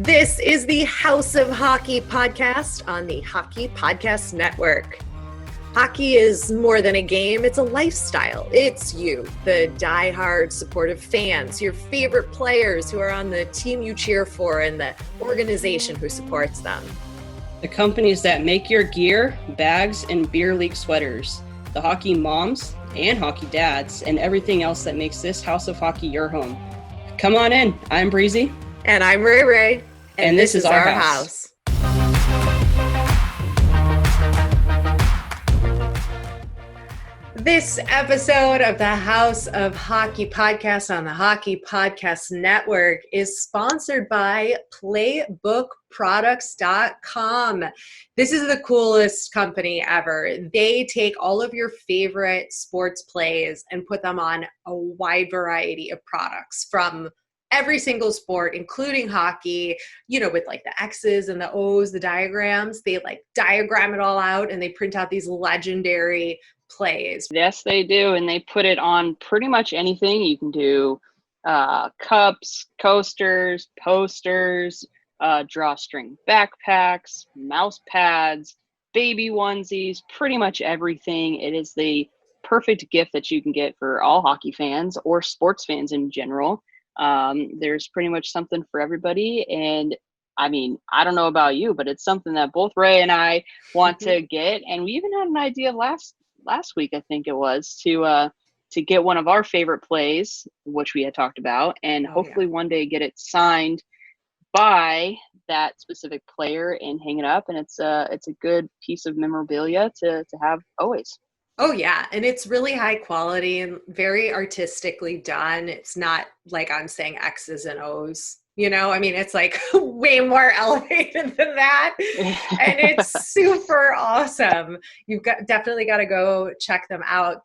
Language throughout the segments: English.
This is the House of Hockey podcast on the Hockey Podcast Network. Hockey is more than a game, it's a lifestyle. It's you, the diehard supportive fans, your favorite players who are on the team you cheer for and the organization who supports them. The companies that make your gear, bags, and beer league sweaters. The hockey moms and hockey dads and everything else that makes this House of Hockey your home. Come on in. I'm Breezy. And I'm Rae Rae. And this is our house. This episode of the House of Hockey podcast on the Hockey Podcast Network is sponsored by playbookproducts.com. This is the coolest company ever. They take all of your favorite sports plays and put them on a wide variety of products from every single sport, including hockey, with like the X's and the O's, the diagrams. They like diagram it all out and they print out these legendary plays. Yes, they do. And they put it on pretty much anything. You can do cups, coasters, posters, drawstring backpacks, mouse pads, baby onesies, pretty much everything. It is the perfect gift that you can get for all hockey fans or sports fans in general. There's pretty much something for everybody. And I mean, I don't know about you, but it's something that both Rae and I want to get. And we even had an idea last week, I think it was, to get one of our favorite plays, which we had talked about, and hopefully one day get it signed by that specific player and hang it up. And it's a good piece of memorabilia to have always. Oh, yeah. And it's really high quality and very artistically done. It's not like I'm saying X's and O's, it's like way more elevated than that. And it's super awesome. Definitely got to go check them out.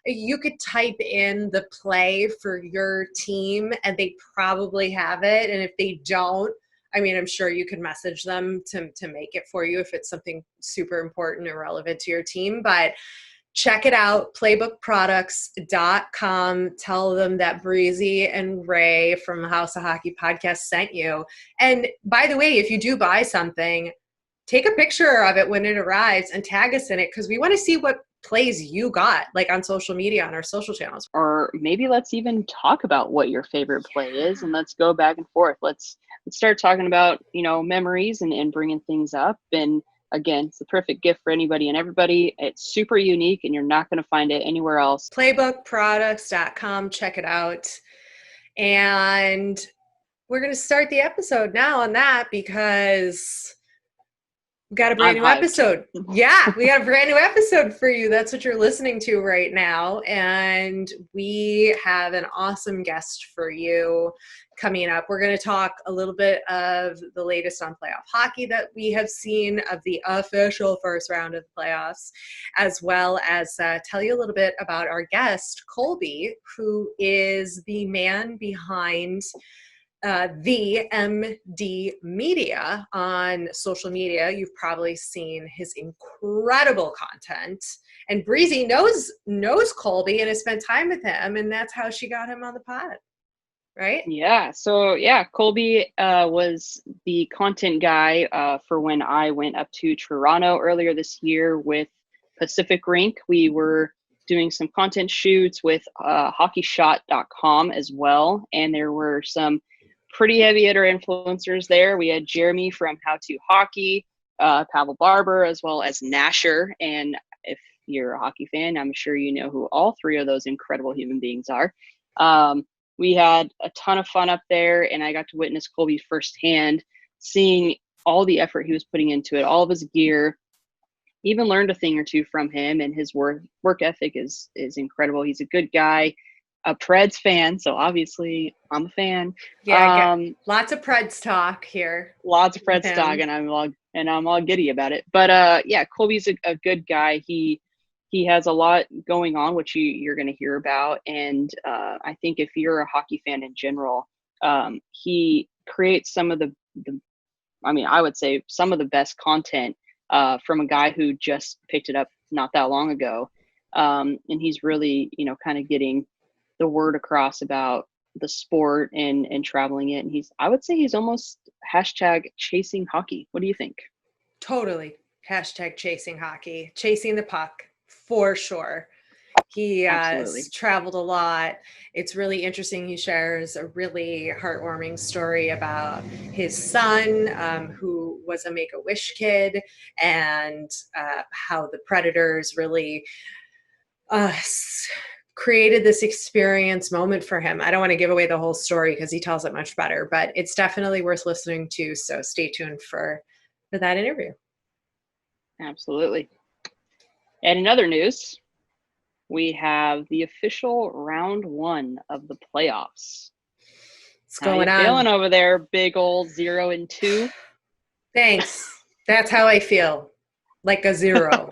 You could type in the play for your team and they probably have it. And if they don't, I'm sure you could message them to make it for you if it's something super important and relevant to your team. But check it out, playbookproducts.com. Tell them that Breezy and Rae from the House of Hockey podcast sent you. And by the way, if you do buy something, take a picture of it when it arrives and tag us in it because we want to see what plays you got, like on social media, on our social channels. Or maybe let's even talk about what your favorite play is and let's go back and forth. Let's start talking about, memories and bringing things up. And again, it's the perfect gift for anybody and everybody. It's super unique and you're not going to find it anywhere else. Playbookproducts.com. Check it out. And we're going to start the episode now on that because we got a brand new episode. Yeah, we got a brand new episode for you. That's what you're listening to right now. And we have an awesome guest for you coming up. We're going to talk a little bit of the latest on playoff hockey that we have seen of the official first round of the playoffs, as well as tell you a little bit about our guest, Colby, who is the man behind TheMDMedia on social media. You've probably seen his incredible content. And Breezy knows Colby and has spent time with him, and that's how she got him on the pod. Right? Yeah. So Colby was the content guy for when I went up to Toronto earlier this year with Pacific Rink. We were doing some content shoots with hockeyshot.com as well. And there were some pretty heavy hitter influencers there. We had Jeremy from How to Hockey, Pavel Barber, as well as Nasher. And if you're a hockey fan, I'm sure you know who all three of those incredible human beings are. We had a ton of fun up there, and I got to witness Colby firsthand, seeing all the effort he was putting into it, all of his gear. Even learned a thing or two from him, and his work ethic is incredible. He's a good guy, a Preds fan, so obviously I'm a fan. Yeah, lots of Preds talk here. Lots of Preds talk, and I'm all giddy about it. But Colby's a good guy. He has a lot going on, which you're going to hear about. And I think if you're a hockey fan in general, he creates some of I would say some of the best content from a guy who just picked it up not that long ago. And he's really, kind of getting the word across about the sport and traveling it. And I would say he's almost hashtag chasing hockey. What do you think? Totally. Hashtag chasing hockey, chasing the puck for sure. He has Absolutely. traveled a lot. It's really interesting. He shares a really heartwarming story about his son, who was a Make-A-Wish kid, and how the Predators really created this experience moment for him. I don't want to give away the whole story because he tells it much better, but it's definitely worth listening to. So stay tuned for that interview. Absolutely. And in other news, we have the official round 1 of the playoffs. What's How going you on? feeling over there, big old 0-2? Thanks. That's how I feel. Like a 0.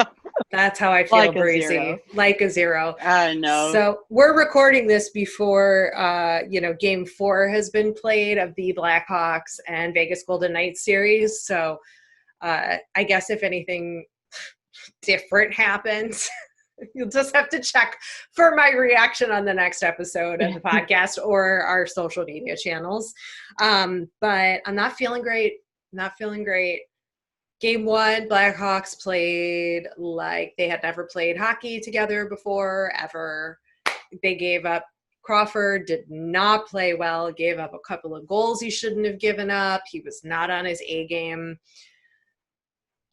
That's how I feel, Like a Breezy. 0. Like a 0. I know. So we're recording this before, Game 4 has been played of the Blackhawks and Vegas Golden Knights series. So I guess if anything different happens, you'll just have to check for my reaction on the next episode of the podcast or our social media channels. But I'm not feeling great. Not feeling great. Game 1, Blackhawks played like they had never played hockey together before, ever. They gave up. Crawford did not play well, gave up a couple of goals he shouldn't have given up. He was not on his A game.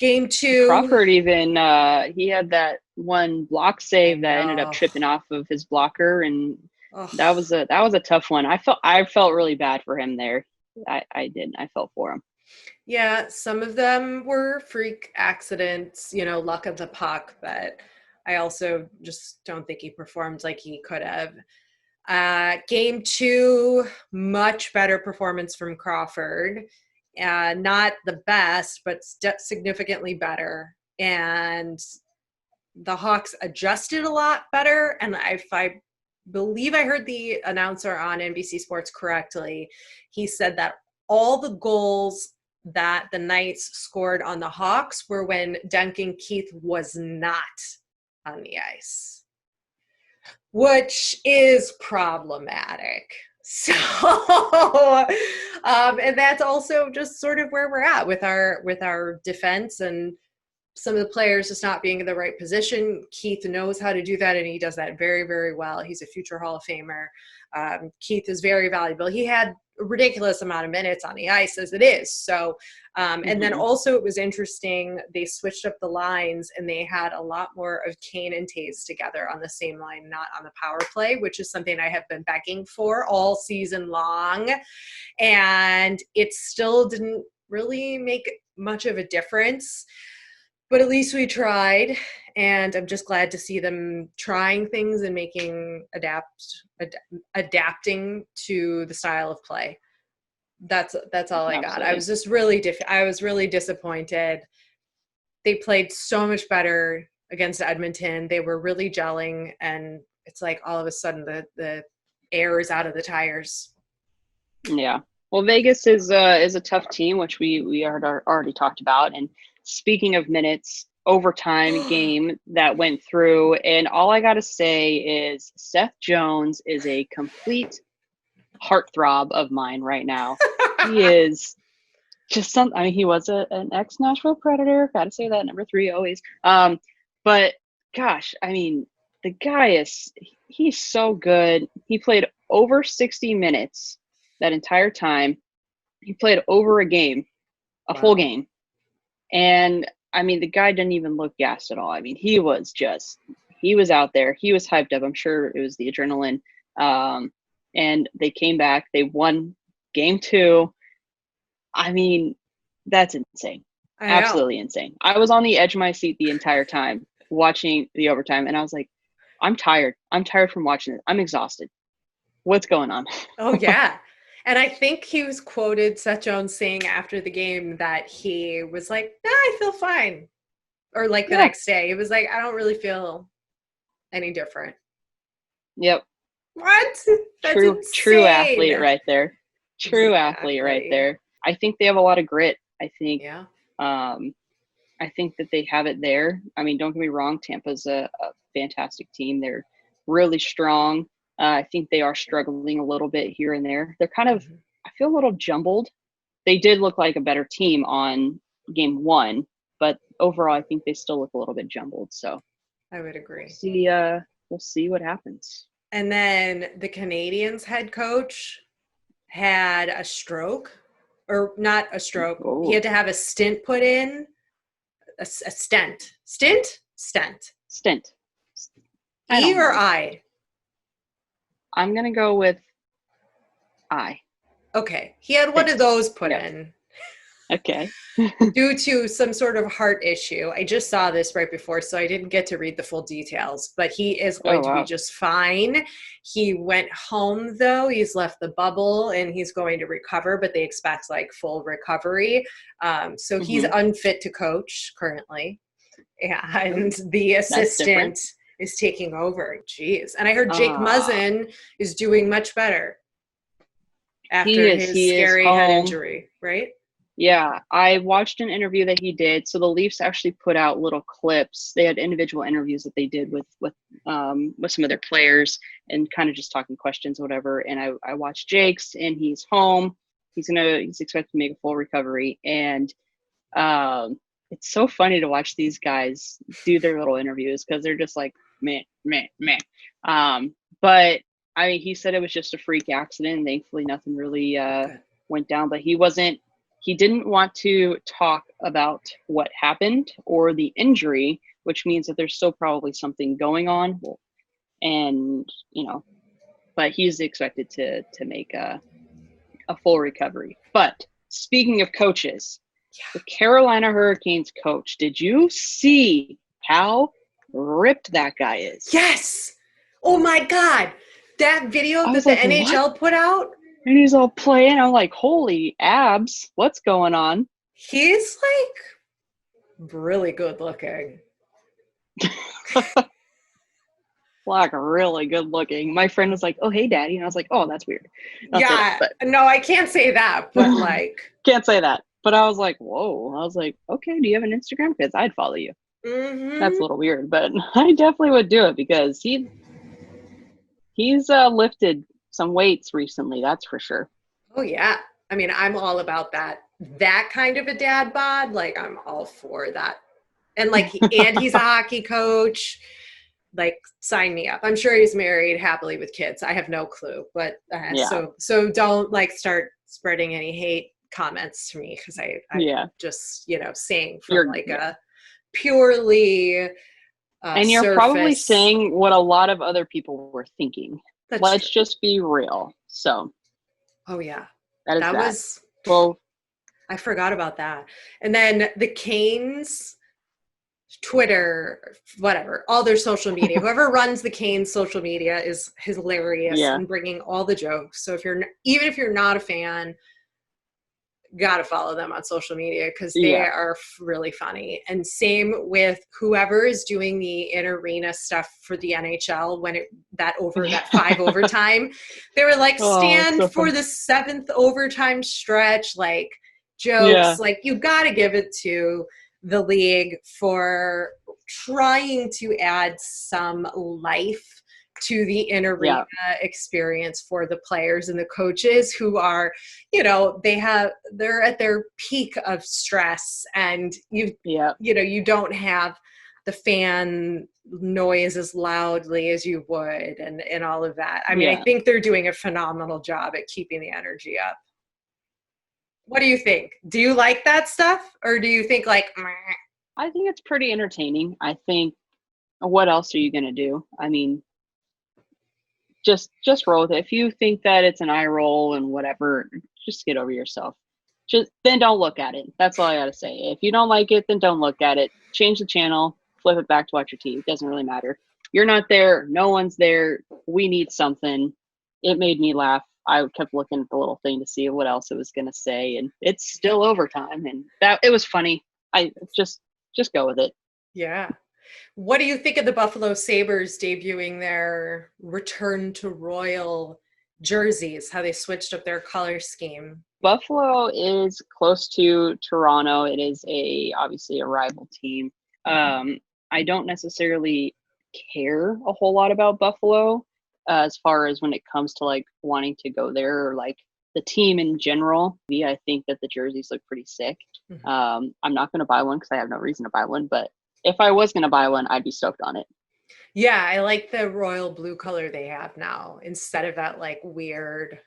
Game 2. Crawford even, he had that one block save that ended up tripping off of his blocker, and that was a tough one. I felt really bad for him there. I did. I felt for him. Yeah, some of them were freak accidents, luck of the puck, but I also just don't think he performed like he could have. Game 2, much better performance from Crawford. Not the best, but significantly better. And the Hawks adjusted a lot better. And if I believe I heard the announcer on NBC Sports correctly, he said that all the goals that the Knights scored on the Hawks were when Duncan Keith was not on the ice, which is problematic. So, and that's also just sort of where we're at with our defense and some of the players just not being in the right position. Keith knows how to do that, and he does that very, very well. He's a future Hall of Famer. Keith is very valuable. He had a ridiculous amount of minutes on the ice as it is. So, and then also it was interesting, they switched up the lines and they had a lot more of Kane and Taves together on the same line, not on the power play, which is something I have been begging for all season long. And it still didn't really make much of a difference. But at least we tried, and I'm just glad to see them trying things and adapting to the style of play. That's all I got. Absolutely. I was just really disappointed. They played so much better against Edmonton. They were really gelling, and it's like all of a sudden the air is out of the tires. Yeah. Well, Vegas is a tough team, which we already talked about. And speaking of minutes, overtime game that went through, and all I got to say is Seth Jones is a complete heartthrob of mine right now. He is just he was an ex-Nashville Predator. Got to say that, number 3 always. But gosh, the guy he's so good. He played over 60 minutes that entire time. He played over a full game. And the guy didn't even look gassed at all. He was out there. He was hyped up. I'm sure it was the adrenaline. And they came back. They won game 2. That's insane. Absolutely insane. I was on the edge of my seat the entire time watching the overtime, and I was like, I'm tired. I'm tired from watching it. I'm exhausted. What's going on? Oh, yeah. And I think he was quoted, Seth Jones, saying after the game that he was like, I feel fine. Or like the next day, it was like, I don't really feel any different. Yep. What? That's true athlete right there. True athlete right there. I think they have a lot of grit. I think that they have it there. Don't get me wrong, Tampa's a fantastic team. They're really strong. I think they are struggling a little bit here and there. They're kind of, I feel a little jumbled they did look like a better team on game 1, but overall, I think they still look a little bit jumbled. So I would agree. We'll see what happens. And then the Canadians head coach had a stroke, or not a stroke. Oh. He had to have a stent put in, a stent. Stent. E or I? I'm going to go with I. Okay. He had one of those put in. Okay. Due to some sort of heart issue. I just saw this right before, so I didn't get to read the full details, but he is going to be just fine. He went home, though. He's left the bubble, and he's going to recover, but they expect like full recovery. So he's unfit to coach currently. And the assistant is taking over. Jeez. And I heard Jake Muzzin is doing much better after his scary head injury, right? Yeah, I watched an interview that he did. So the Leafs actually put out little clips. They had individual interviews that they did with some of their players and kind of just talking questions, whatever. And I watched Jake's, and he's home. He's expected to make a full recovery. And it's so funny to watch these guys do their little interviews because they're just like, man. But I mean, he said it was just a freak accident. Thankfully, nothing really went down, but he didn't want to talk about what happened or the injury, which means that there's still probably something going on. And, but he's expected to make a full recovery. But speaking of coaches, the Carolina Hurricanes coach, did you see how ripped that guy is? Yes. Oh my God. That video that the NHL put out. And he's all playing. I'm like, holy abs. What's going on? He's like really good looking. Like really good looking. My friend was like, oh, hey, daddy. And I was like, oh, that's weird. No, I can't say that. But like. Can't say that. But I was like, whoa. I was like, okay, do you have an Instagram? Because I'd follow you. That's a little weird. But I definitely would do it because he's lifted some weights recently, that's for sure. Oh yeah. I mean, I'm all about that kind of a dad bod. Like, I'm all for that. And like, and he's a hockey coach. Like, sign me up. I'm sure he's married happily with kids. I have no clue, but so don't like start spreading any hate comments to me because I'm just saying from a purely and you're surface. Probably saying what a lot of other people were thinking. Let's just be real. So. Oh yeah. That was well. I forgot about that. And then the Canes, Twitter, whatever, all their social media. Whoever runs the Canes social media is hilarious and bringing all the jokes. So even if you're not a fan, gotta follow them on social media because they are really funny. And same with whoever is doing the in-arena stuff for the NHL when that 5 overtime, they were like, stand for the 7th overtime stretch, like jokes. Like, you gotta give it to the league for trying to add some life to the in-arena experience for the players and the coaches who are, they're at their peak of stress, and you don't have the fan noise as loudly as you would and all of that. I mean, I think they're doing a phenomenal job at keeping the energy up. What do you think? Do you like that stuff, or do you think like, meh? I think it's pretty entertaining. I think, what else are you going to do? I mean, just roll with it. If you think that it's an eye roll and whatever, just get over yourself. Then don't look at it. That's all I got to say. If you don't like it, then don't look at it. Change the channel, flip it back to watch your TV. It doesn't really matter. You're not there. No one's there. We need something. It made me laugh. I kept looking at the little thing to see what else it was going to say, and it's still overtime, and it was funny. I just go with it. Yeah. What do you think of the Buffalo Sabres debuting their return to royal jerseys, how they switched up their color scheme? Buffalo is close to Toronto. It is obviously a rival team. I don't necessarily care a whole lot about Buffalo as far as when it comes to like wanting to go there or like the team in general. I think that the jerseys look pretty sick. I'm not going to buy one because I have no reason to buy one, but if I was going to buy one, I'd be stoked on it. Yeah, I like the royal blue color they have now instead of that like weird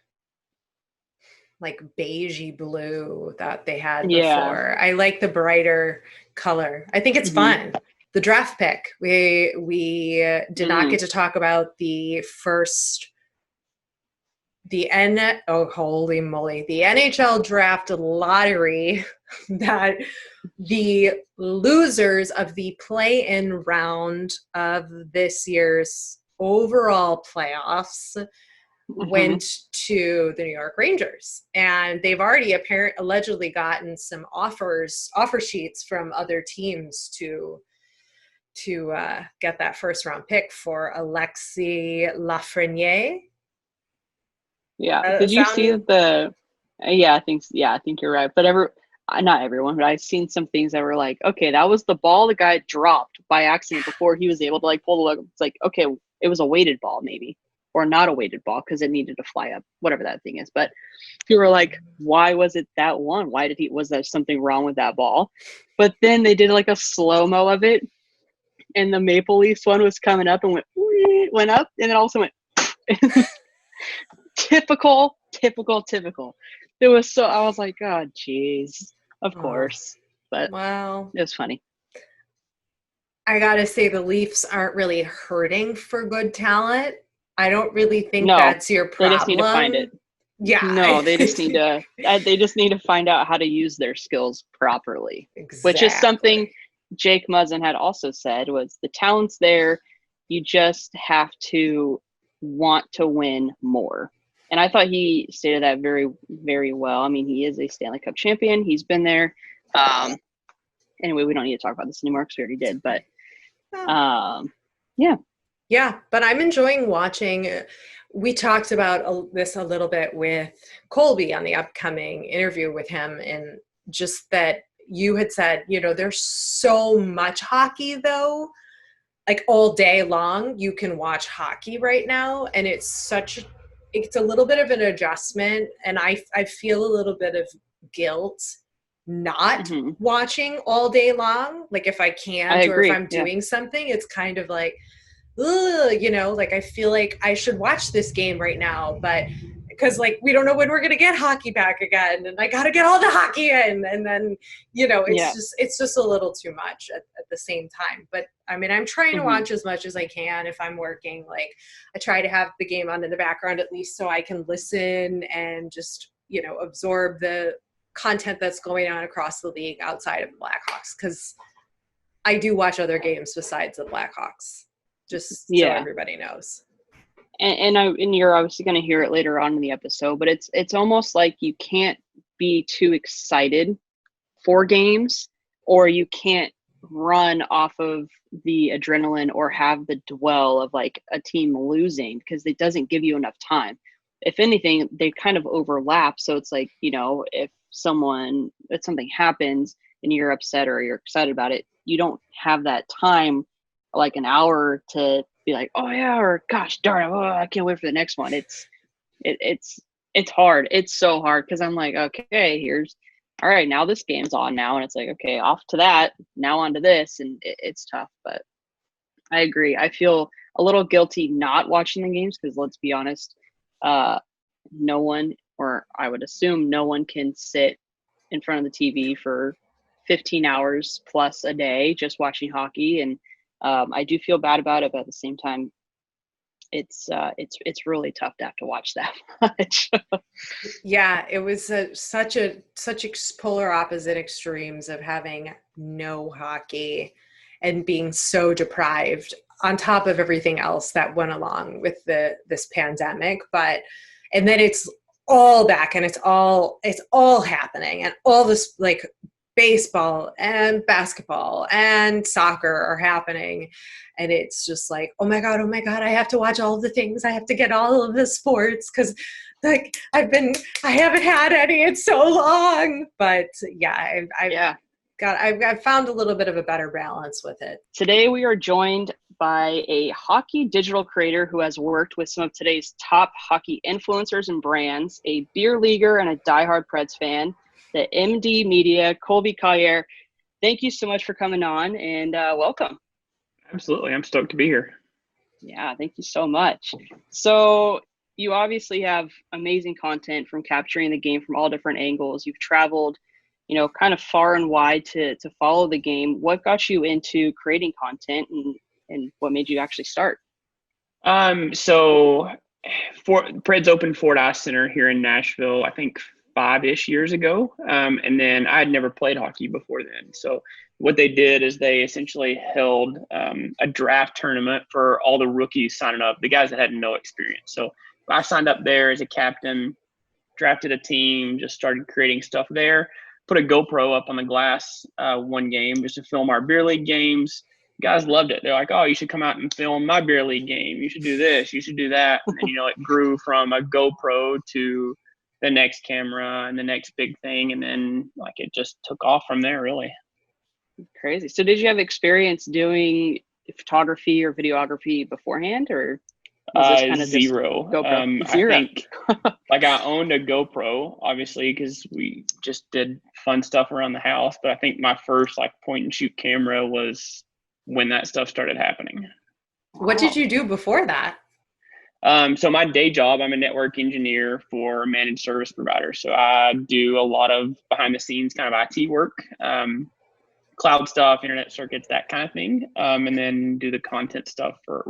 like beigey blue that they had before. I like the brighter color. I think it's fun. The draft pick. We did not get to talk about holy moly, the NHL draft lottery that the losers of the play-in round of this year's overall playoffs went to the New York Rangers, and they've already allegedly gotten some offer sheets from other teams to get that first round pick for Alexis Lafreniere. Yeah. Did you see the? I think you're right. But not everyone, but I've seen some things that were like, okay, that was the ball the guy dropped by accident before he was able to like pull the logo. It's like, okay, it was a weighted ball maybe, or not a weighted ball because it needed to fly up, whatever that thing is. But you were like, why was it that one? Was there something wrong with that ball? But then they did like a slow-mo of it, and the Maple Leafs one was coming up and went up, and then also went. Typical. It was so, I was like, oh, geez, of course. But wow, it was funny. I gotta say, the Leafs aren't really hurting for good talent. I don't really think that's your problem. They just need to find it. Yeah. No, they just need to find out how to use their skills properly. Exactly. Which is something Jake Muzzin had also said was the talent's there. You just have to want to win more. And I thought he stated that very, very well. I mean, he is a Stanley Cup champion. He's been there. Anyway, we don't need to talk about this anymore because we already did. But yeah. Yeah, but I'm enjoying watching. We talked about this a little bit with Colby on the upcoming interview with him, and just that you had said, there's so much hockey though, like all day long you can watch hockey right now, and it's a little bit of an adjustment, and I feel a little bit of guilt not watching all day long. Like if I can't, or if I'm doing something, it's kind of like, like I feel like I should watch this game right now, but because like we don't know when we're gonna get hockey back again, and I gotta get all the hockey in, and then it's just a little too much at the same time. But I mean, I'm trying to watch as much as I can. If I'm working, like I try to have the game on in the background at least so I can listen and just absorb the content that's going on across the league outside of the Blackhawks, because I do watch other games besides the Blackhawks, just so everybody knows. And you're obviously going to hear it later on in the episode, but it's almost like you can't be too excited for games, or you can't run off of the adrenaline or have the dwell of like a team losing, because it doesn't give you enough time. If anything, they kind of overlap. So it's like, if something happens and you're upset or you're excited about it, you don't have that time, like an hour, to be like, oh yeah, or gosh darn it, I can't wait for the next one. It's hard. It's so hard, because I'm like, okay, all right, now this game's on now, and it's like, okay, off to that, now on to this, and it's tough. But I agree. I feel a little guilty not watching the games, because let's be honest, no one, or I would assume no one, can sit in front of the TV for 15 hours plus a day just watching hockey. And I do feel bad about it, but at the same time, it's really tough to have to watch that much. Yeah, it was such polar opposite extremes of having no hockey and being so deprived on top of everything else that went along with this pandemic. And then it's all back, and it's all happening, and all this like baseball and basketball and soccer are happening, and it's just like, oh my god, I have to watch all of the things, I have to get all of the sports, because like I haven't had any in so long. But I've I've found a little bit of a better balance with it. Today we are joined by a hockey digital creator who has worked with some of today's top hockey influencers and brands, a beer leaguer and a diehard Preds fan, the TheMDmedia, Colby Collier. Thank you so much for coming on, and welcome. Absolutely. I'm stoked to be here. Yeah, thank you so much. So you obviously have amazing content from capturing the game from all different angles. You've traveled, kind of far and wide to follow the game. What got you into creating content, and what made you actually start? So Preds opened Ford Ice Center here in Nashville, I think 5-ish years ago. And then I had never played hockey before then. So what they did is they essentially held a draft tournament for all the rookies signing up, the guys that had no experience. So I signed up there as a captain, drafted a team, just started creating stuff there, put a GoPro up on the glass one game just to film our beer league games. Guys loved it. They're like, oh, you should come out and film my beer league game. You should do this. You should do that. And then, it grew from a GoPro to the next camera and the next big thing. And then it just took off from there, really. Crazy. So did you have experience doing photography or videography beforehand, or was this kind of zero? GoPro? Zero. I think I owned a GoPro, obviously, because we just did fun stuff around the house. But I think my first point and shoot camera was when that stuff started happening. What did you do before that? So my day job, I'm a network engineer for a managed service provider. So I do a lot of behind the scenes kind of IT work, cloud stuff, internet circuits, that kind of thing. And then do the content stuff for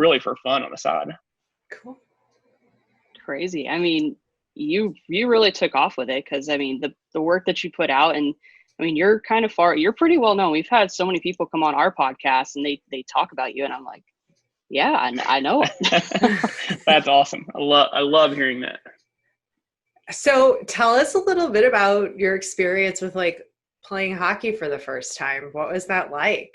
fun on the side. Cool. Crazy. I mean, you really took off with it, because the work that you put out, and you're kind of you're pretty well known. We've had so many people come on our podcast and they talk about you, and I'm like, yeah, I know it. That's awesome. I love hearing that. So tell us a little bit about your experience with playing hockey for the first time. What was that like?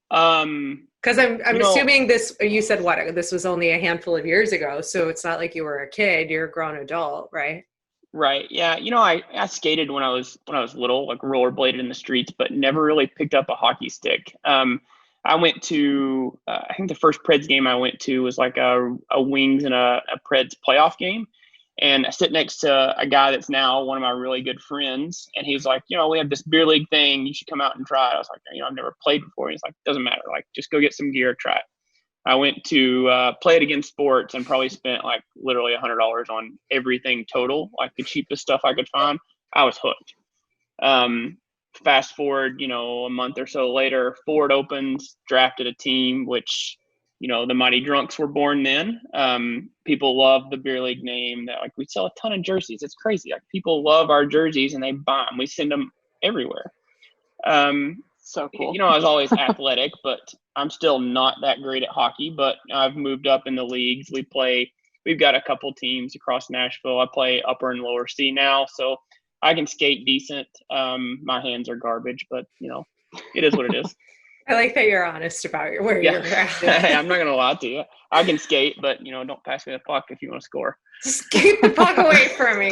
Because I'm assuming this, you said this was only a handful of years ago, so it's not like you were a kid, you're a grown adult, right? Right. Yeah. I skated when I was little, rollerbladed in the streets, but never really picked up a hockey stick. I went to, I think the first Preds game I went to was a Wings and a Preds playoff game. And I sit next to a guy that's now one of my really good friends. And he was like, we have this beer league thing. You should come out and try it. I was like, I've never played before. He's like, doesn't matter. Just go get some gear, try it. I went to Play It Against Sports and probably spent literally $100 on everything total, the cheapest stuff I could find. I was hooked. Fast forward, a month or so later, Ford opens, drafted a team, which, the Mighty Drunks were born then. People love the beer league name. That we sell a ton of jerseys. It's crazy. People love our jerseys and they buy them. We send them everywhere. So cool. I was always athletic, but I'm still not that great at hockey, but I've moved up in the leagues. We've got a couple teams across Nashville. I play upper and lower C now, so I can skate decent. My hands are garbage, but it is what it is. I like that you're honest about where you're at. Hey, I'm not going to lie to you. I can skate, but don't pass me the puck if you want to score. Just keep the puck away from me.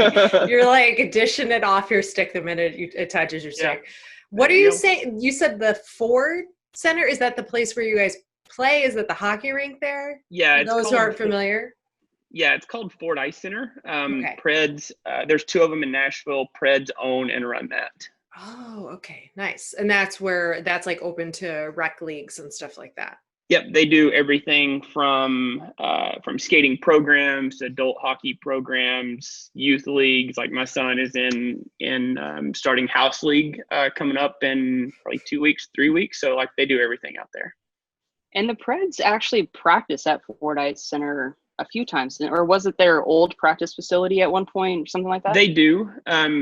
You're dishing it off your stick the minute it touches your stick. Yeah. What are you saying? You said the Ford Center, is that the place where you guys play? Is that the hockey rink there? Yeah. For those who aren't familiar. Yeah, it's called Ford Ice Center. Okay. Preds, there's 2 of them in Nashville. Preds own and run that. Oh, okay. Nice. And that's open to rec leagues and stuff like that. Yep, they do everything from skating programs to adult hockey programs, youth leagues. My son is in starting house league coming up in probably 2 weeks, 3 weeks. So they do everything out there. And the Preds actually practice at Ford Ice Center a few times, or was it their old practice facility at one point or something like that? They do.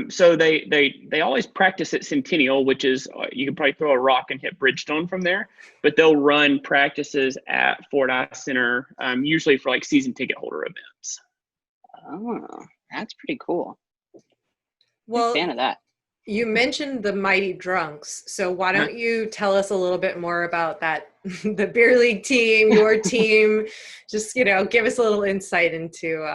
So they always practice at Centennial, which is, you can probably throw a rock and hit Bridgestone from there, but they'll run practices at Ford Ice Center, usually for season ticket holder events. Oh, that's pretty cool. Well, big fan of that. You mentioned the Mighty Drunks, so why don't you tell us a little bit more about that, the beer league team, your team? Just give us a little insight into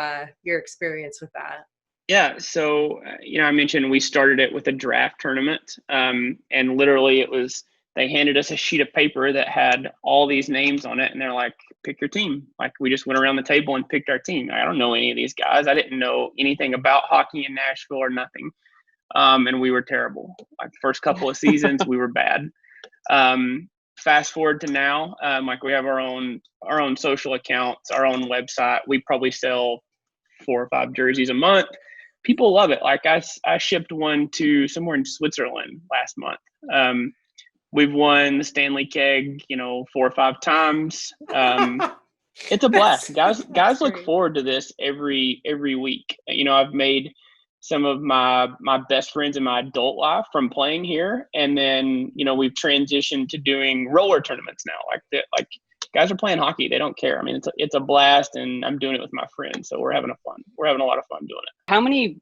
your experience with that. Yeah, so I mentioned we started it with a draft tournament, and literally they handed us a sheet of paper that had all these names on it, and they're like, "Pick your team." Like we just went around the table and picked our team. I don't know any of these guys. I didn't know anything about hockey in Nashville or nothing, and we were terrible. Like the first couple of seasons, we were bad. Fast forward to now, like we have our own social accounts, our own website. We probably sell 4 or 5 jerseys a month. People love it. Like I shipped one to somewhere in Switzerland last month. We've won the Stanley Keg, 4 or 5 times. It's a blast. Guys look forward to this every week. I've made some of my best friends in my adult life from playing here, and then we've transitioned to doing roller tournaments now. Like guys are playing hockey. They don't care. I mean, it's a blast, and I'm doing it with my friends, so we're having a lot of fun doing it. How many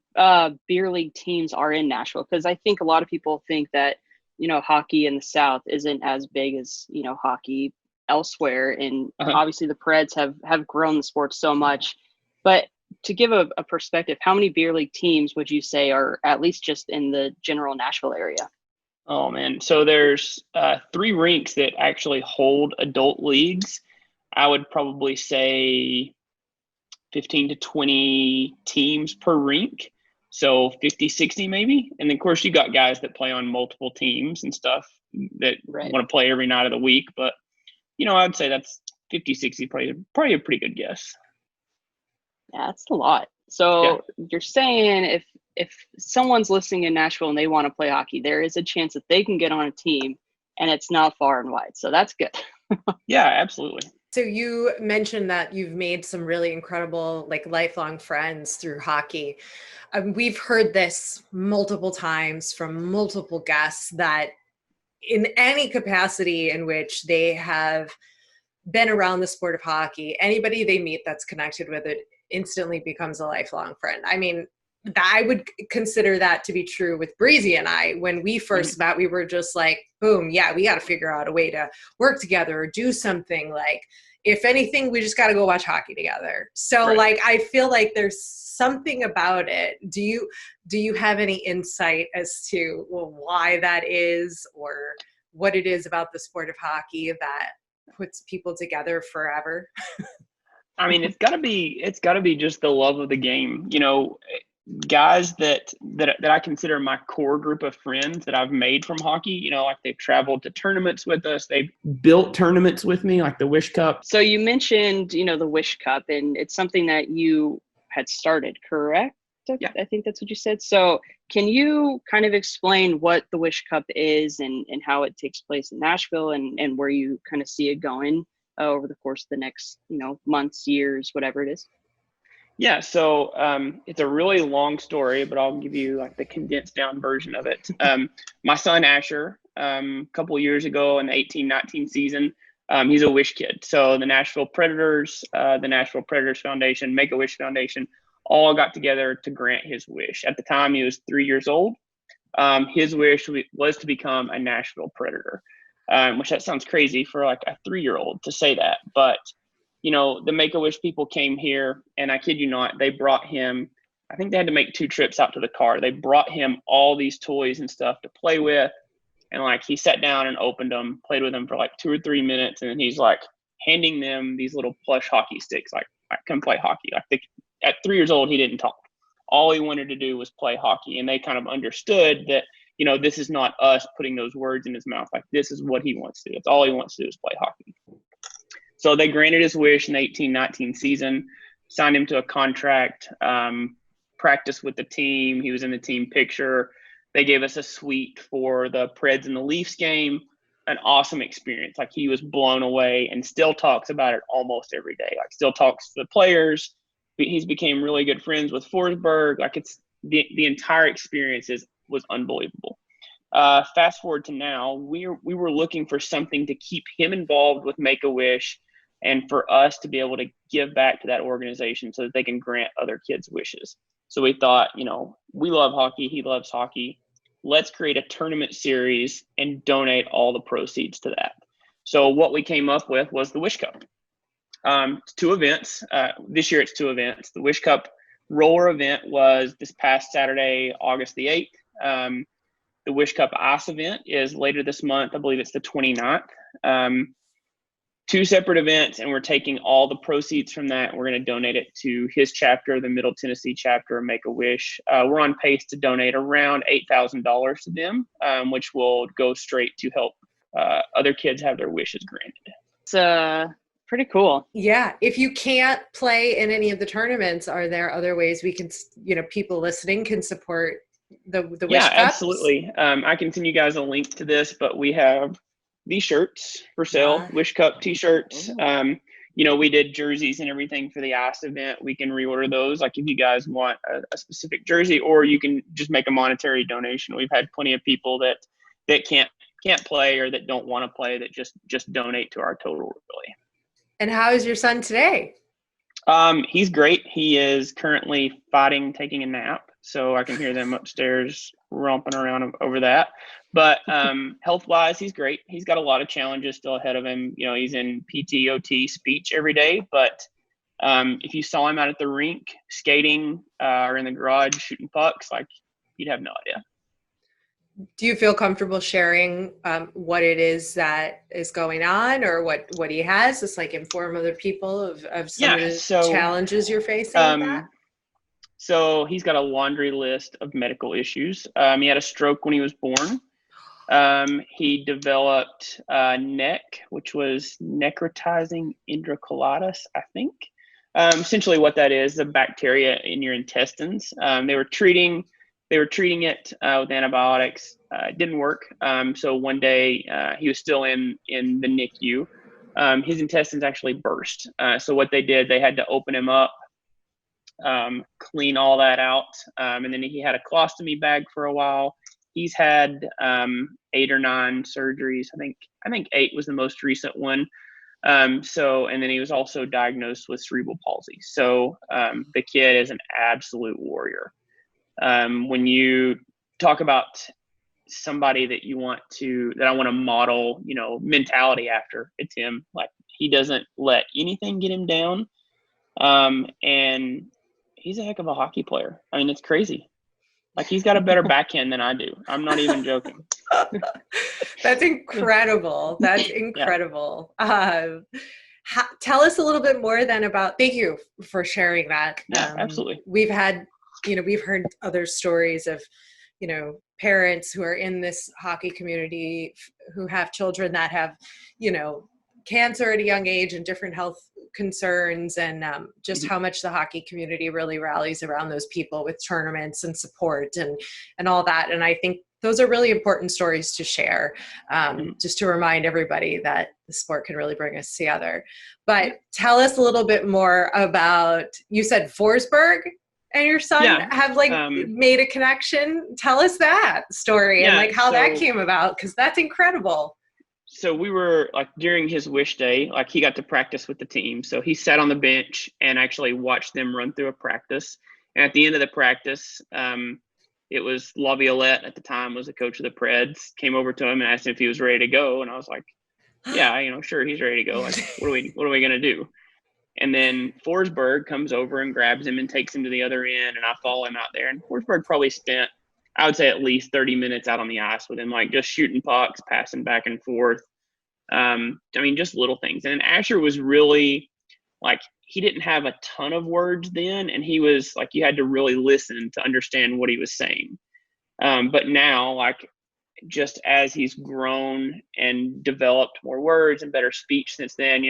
beer league teams are in Nashville? Because I think a lot of people think that hockey in the South isn't as big as hockey elsewhere, and obviously the Preds have grown the sport so much. But to give a perspective, how many beer league teams would you say are at least just in the general Nashville area? Oh man, so there's 3 rinks that actually hold adult leagues. I would probably say 15 to 20 teams per rink, so 50, 60 maybe. And then of course you got guys that play on multiple teams and stuff that want to play every night of the week, but I'd say that's 50, 60, probably a pretty good guess. Yeah, that's a lot. So you're saying if someone's listening in Nashville and they want to play hockey, there is a chance that they can get on a team, and it's not far and wide. So that's good. Yeah, absolutely. So you mentioned that you've made some really incredible, like lifelong friends through hockey. We've heard this multiple times from multiple guests that in any capacity in which they have been around the sport of hockey, anybody they meet that's connected with it instantly becomes a lifelong friend. I mean, I would consider that to be true with Breezy and I. When we first met, we were just like, boom, yeah, we got to figure out a way to work together or do something. Like, if anything, we just got to go watch hockey together. So like, I feel like there's something about it. Do you have any insight as to why that is, or what it is about the sport of hockey that puts people together forever? I mean, it's gotta be just the love of the game. Guys that I consider my core group of friends that I've made from hockey, like they've traveled to tournaments with us. They've built tournaments with me, like the Wish Cup. So you mentioned, the Wish Cup, and it's something that you had started, correct? Yeah. I think that's what you said. So can you kind of explain what the Wish Cup is and how it takes place in Nashville and where you kind of see it going over the course of the next, months, years, whatever it is? Yeah, so it's a really long story, but I'll give you like the condensed down version of it. My son Asher, a couple of years ago in the 18-19 season, he's a Wish kid. So the Nashville Predators, the Nashville Predators Foundation, Make-A-Wish Foundation, all got together to grant his wish. At the time, he was 3 years old. His wish was to become a Nashville Predator, which that sounds crazy for like a 3-year-old to say that, but the Make-A-Wish people came here, and I kid you not, they brought him, I think they had to make 2 trips out to the car. They brought him all these toys and stuff to play with. And like, he sat down and opened them, played with them for like 2 or 3 minutes. And then he's like handing them these little plush hockey sticks. Like, come play hockey. Like at 3 years old, he didn't talk. All he wanted to do was play hockey. And they kind of understood that, this is not us putting those words in his mouth. Like, this is what he wants to do. It's all he wants to do is play hockey. So they granted his wish in the 18-19 season, signed him to a contract, practiced with the team. He was in the team picture. They gave us a suite for the Preds and the Leafs game. An awesome experience. Like, he was blown away and still talks about it almost every day. Like, still talks to the players. He's became really good friends with Forsberg. Like, it's the entire experience was unbelievable. Fast forward to now, we were looking for something to keep him involved with Make-A-Wish, and for us to be able to give back to that organization so that they can grant other kids' wishes. So we thought, we love hockey. He loves hockey. Let's create a tournament series and donate all the proceeds to that. So what we came up with was the Wish Cup. 2 events. This year it's 2 events. The Wish Cup roller event was this past Saturday, August the 8th. The Wish Cup Ice event is later this month. I believe it's the 29th. Two separate events, and we're taking all the proceeds from that. And we're going to donate it to his chapter, the Middle Tennessee chapter of Make-A-Wish. We're on pace to donate around $8,000 to them, which will go straight to help other kids have their wishes granted. It's pretty cool. Yeah. If you can't play in any of the tournaments, are there other ways we can, people listening can support the Wish Cups? Yeah, absolutely. I can send you guys a link to this, but we have these shirts for sale, Wish Cup t-shirts. We did jerseys and everything for the ice event. We can reorder those. Like if you guys want a specific jersey, or you can just make a monetary donation. We've had plenty of people that can't play or that don't want to play that just donate to our total really. And how is your son today? He's great. He is currently taking a nap. So I can hear them upstairs romping around over that. But health-wise, he's great. He's got a lot of challenges still ahead of him. He's in PT, OT, speech every day. But if you saw him out at the rink skating or in the garage shooting pucks, you'd have no idea. Do you feel comfortable sharing what it is that is going on, or what he has? Just inform other people of some of the challenges you're facing with that? So he's got a laundry list of medical issues. He had a stroke when he was born. He developed NEC, which was necrotizing enterocolitis, I think. Essentially what that is, the bacteria in your intestines. They were treating it with antibiotics. It didn't work. So one day he was still in the NICU. His intestines actually burst. So what they did, they had to open him up, clean all that out. And then he had a colostomy bag for a while. He's had 8 or 9 surgeries. I think 8 was the most recent one. And then he was also diagnosed with cerebral palsy. So the kid is an absolute warrior. When you talk about somebody that I want to model, mentality after, it's him. He doesn't let anything get him down. And he's a heck of a hockey player. I mean, it's crazy. He's got a better backhand than I do. I'm not even joking. That's incredible. That's incredible. Yeah. Tell us a little bit more then about, thank you for sharing that. Yeah, absolutely. We've heard other stories of, parents who are in this hockey community who have children that have, cancer at a young age and different health concerns, and just how much the hockey community really rallies around those people with tournaments and support and all that. And I think those are really important stories to share, just to remind everybody that the sport can really bring us together. But tell us a little bit more about, you said Forsberg and your son have made a connection. Tell us that story and how that came about, because that's incredible. So we were during his wish day, he got to practice with the team. So he sat on the bench and actually watched them run through a practice. And at the end of the practice, it was Laviolette at the time was the coach of the Preds, came over to him and asked him if he was ready to go. And I was like, yeah, sure, he's ready to go. What are we going to do? And then Forsberg comes over and grabs him and takes him to the other end. And I follow him out there. And Forsberg probably spent, I would say, at least 30 minutes out on the ice with him, just shooting pucks, passing back and forth. Just little things. And Asher was really he didn't have a ton of words then. And he was you had to really listen to understand what he was saying. But now, just as he's grown and developed more words and better speech since then,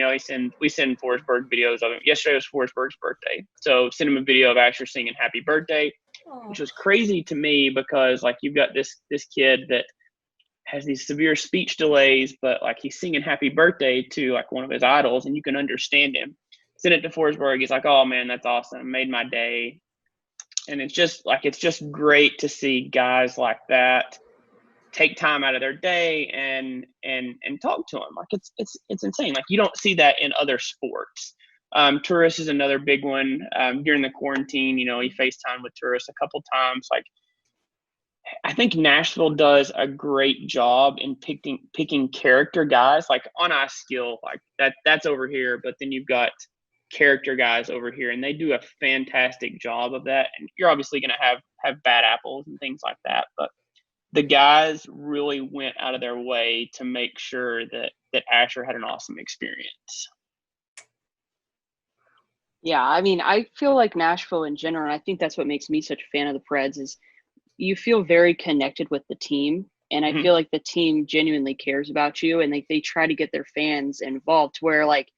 we send Forsberg videos of him. Yesterday was Forsberg's birthday. So send him a video of Asher singing happy birthday. Which was crazy to me because you've got this kid that has these severe speech delays, but he's singing happy birthday to one of his idols, and you can understand him. Send it to Forsberg. He's like, oh man, that's awesome. Made my day. And it's just great to see guys like that take time out of their day and talk to him. It's insane. You don't see that in other sports. Tourist is another big one. During the quarantine, he FaceTimed with Tourist a couple times. I think Nashville does a great job in picking character guys, on ice skill, that's over here. But then you've got character guys over here, and they do a fantastic job of that. And you're obviously going to have bad apples and things like that, but the guys really went out of their way to make sure that Asher had an awesome experience. Yeah, I mean, I feel like Nashville in general, and I think that's what makes me such a fan of the Preds, is you feel very connected with the team. And I feel like the team genuinely cares about you, and they try to get their fans involved, to where like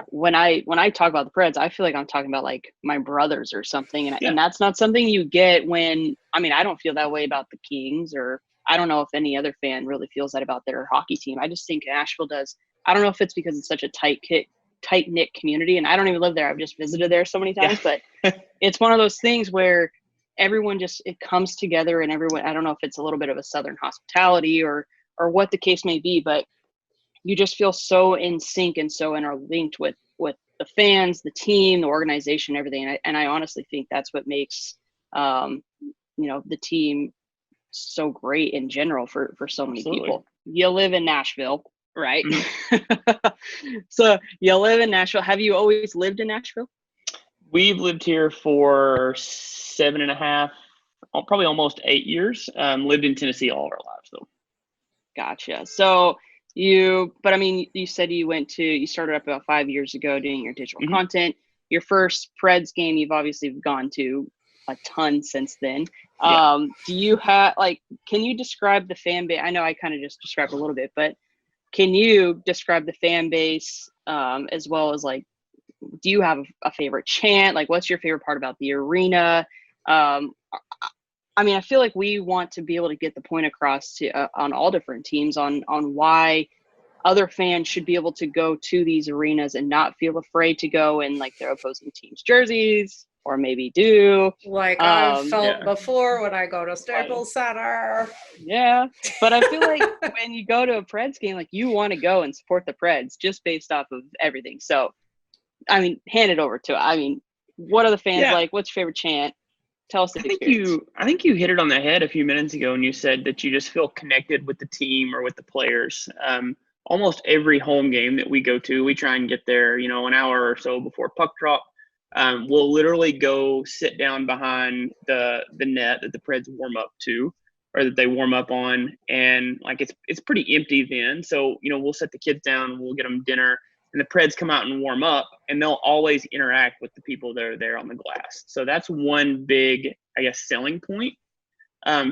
when I talk about the Preds, I feel like I'm talking about like my brothers or something. And that's not something you get when, I mean, I don't feel that way about the Kings, or I don't know if any other fan really feels that about their hockey team. I just think Nashville does. I don't know if it's because it's such a tight-knit community, and I don't even live there. I've just visited there so many times, but it's one of those things where everyone it comes together, and everyone, I don't know if it's a little bit of a Southern hospitality or what the case may be, but you just feel so in sync and so interlinked with the fans, the team, the organization, everything. And I honestly think that's what makes, the team so great in general for so many people. You live in Nashville, right? So you live in Nashville. Have you always lived in Nashville? We've lived here for 7.5, probably almost 8 years. Lived in Tennessee all our lives, though. Gotcha. So you said you started up about 5 years ago doing your digital content. Your first Preds game, you've obviously gone to a ton since then. Do you have, can you describe the fan base? I know I kind of just described a little bit, but can you describe the fan base, as well as do you have a favorite chant? What's your favorite part about the arena? I feel like we want to be able to get the point across to on all different teams on why other fans should be able to go to these arenas and not feel afraid to go in their opposing team's jerseys, or maybe do. I've felt before when I go to Staples Center. Yeah, but I feel like when you go to a Preds game, you want to go and support the Preds just based off of everything. So, hand it over to. What are the fans like? What's your favorite chant? Tell us the experience. I think you hit it on the head a few minutes ago when you said that you just feel connected with the team or with the players. Almost every home game that we go to, we try and get there, an hour or so before puck drop. We'll literally go sit down behind the net that the Preds warm up to, or that they warm up on, and it's pretty empty then. So we'll set the kids down, we'll get them dinner, and the Preds come out and warm up, and they'll always interact with the people that are there on the glass. So that's one big, selling point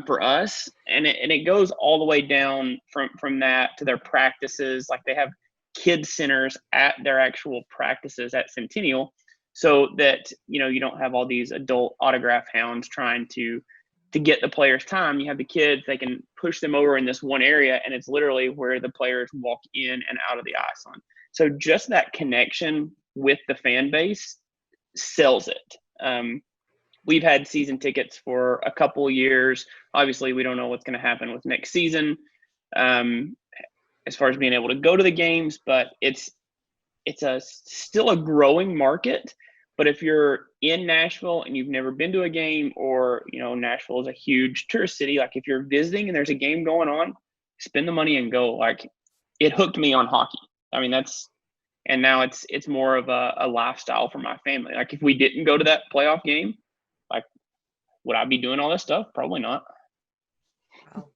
for us. And it goes all the way down from that to their practices. They have kid centers at their actual practices at Centennial, so that, you don't have all these adult autograph hounds trying to get the players time. You have the kids, they can push them over in this one area, and it's literally where the players walk in and out of the ice on. So just that connection with the fan base sells it. We've had season tickets for a couple of years. Obviously, we don't know what's going to happen with next season, as far as being able to go to the games, but it's still a growing market. But if you're in Nashville and you've never been to a game, or, Nashville is a huge tourist city, if you're visiting and there's a game going on, spend the money and go. It hooked me on hockey. And now it's more of a lifestyle for my family. If we didn't go to that playoff game, would I be doing all this stuff? Probably not. Wow.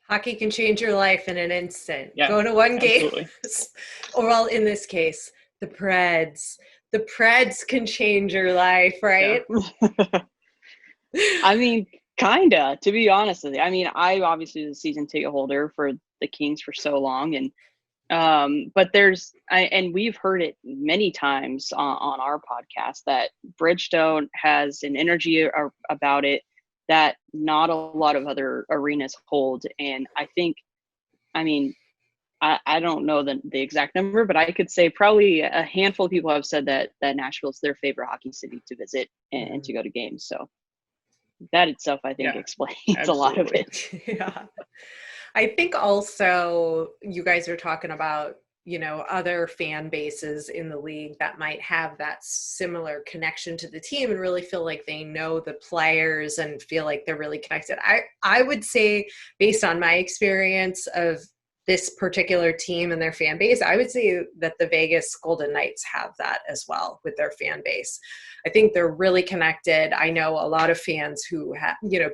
Hockey can change your life in an instant. Yeah, go to one game, absolutely. or well, in this case, the Preds. The Preds can change your life, right? Yeah. Kinda, to be honest with you. I obviously was a season ticket holder for the Kings for so long, and but and we've heard it many times on our podcast that Bridgestone has an energy about it that not a lot of other arenas hold. And I think, I don't know the exact number, but I could say probably a handful of people have said that Nashville's their favorite hockey city to visit and to go to games. So that itself, I think, explains a lot of it. Yeah. I think also you guys are talking about, other fan bases in the league that might have that similar connection to the team and really feel like they know the players and feel like they're really connected. I would say, based on my experience of this particular team and their fan base. I would say that the Vegas Golden Knights have that as well with their fan base. I think they're really connected. I know a lot of fans who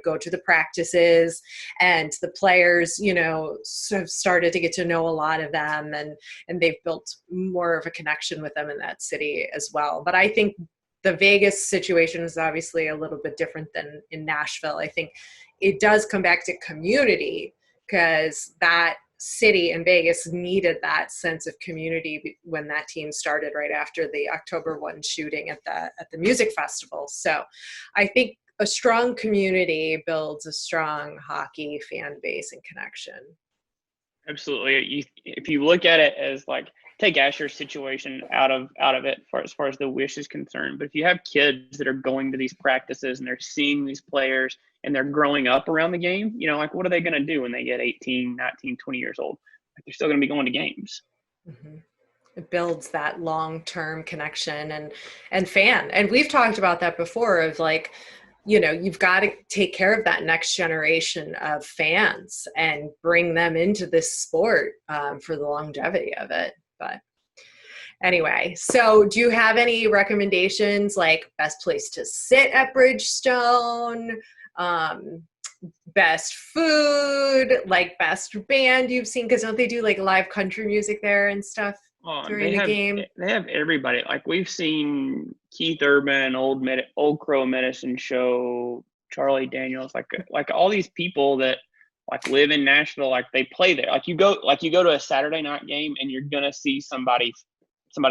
go to the practices, and the players, have started to get to know a lot of them, and they've built more of a connection with them in that city as well. But I think the Vegas situation is obviously a little bit different than in Nashville. I think it does come back to community, because that city in Vegas needed that sense of community when that team started right after the October 1 shooting at the music festival. So I think a strong community builds a strong hockey fan base and connection. Absolutely. If you look at it as like, take Asher's situation out of it as far as the Wish is concerned. But if you have kids that are going to these practices and they're seeing these players and they're growing up around the game, like what are they going to do when they get 18, 19, 20 years old? Like they're still going to be going to games. Mm-hmm. It builds that long-term connection and fan. And we've talked about that before of like, you've got to take care of that next generation of fans and bring them into this sport for the longevity of it. But anyway, so do you have any recommendations, like best place to sit at Bridgestone, best food, like best band you've seen? Because don't they do like live country music there and stuff during the game? They have everybody. Like we've seen Keith Urban, Old Crow Medicine Show, Charlie Daniels, like all these people that like live in Nashville, like they play there. Like you go to a Saturday night game and you're gonna see somebody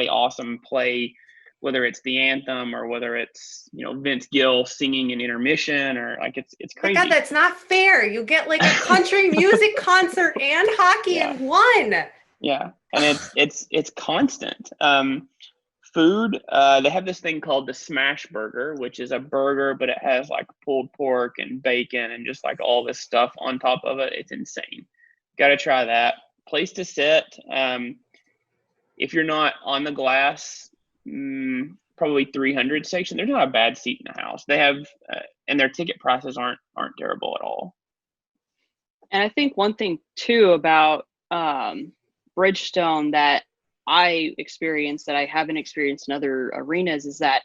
awesome play, whether it's the anthem or whether it's Vince Gill singing an intermission, or like it's crazy. My God, that's not fair. You get like a country music concert and hockey in one. Yeah, and it's constant. Food, they have this thing called the Smash Burger, which is a burger, but it has like pulled pork and bacon and just like all this stuff on top of it. It's insane. Got to try that. Place to sit. If you're not on the glass, probably 300 section. There's not a bad seat in the house. They have, and their ticket prices aren't terrible at all. And I think one thing too about Bridgestone that I experienced that I haven't experienced in other arenas is that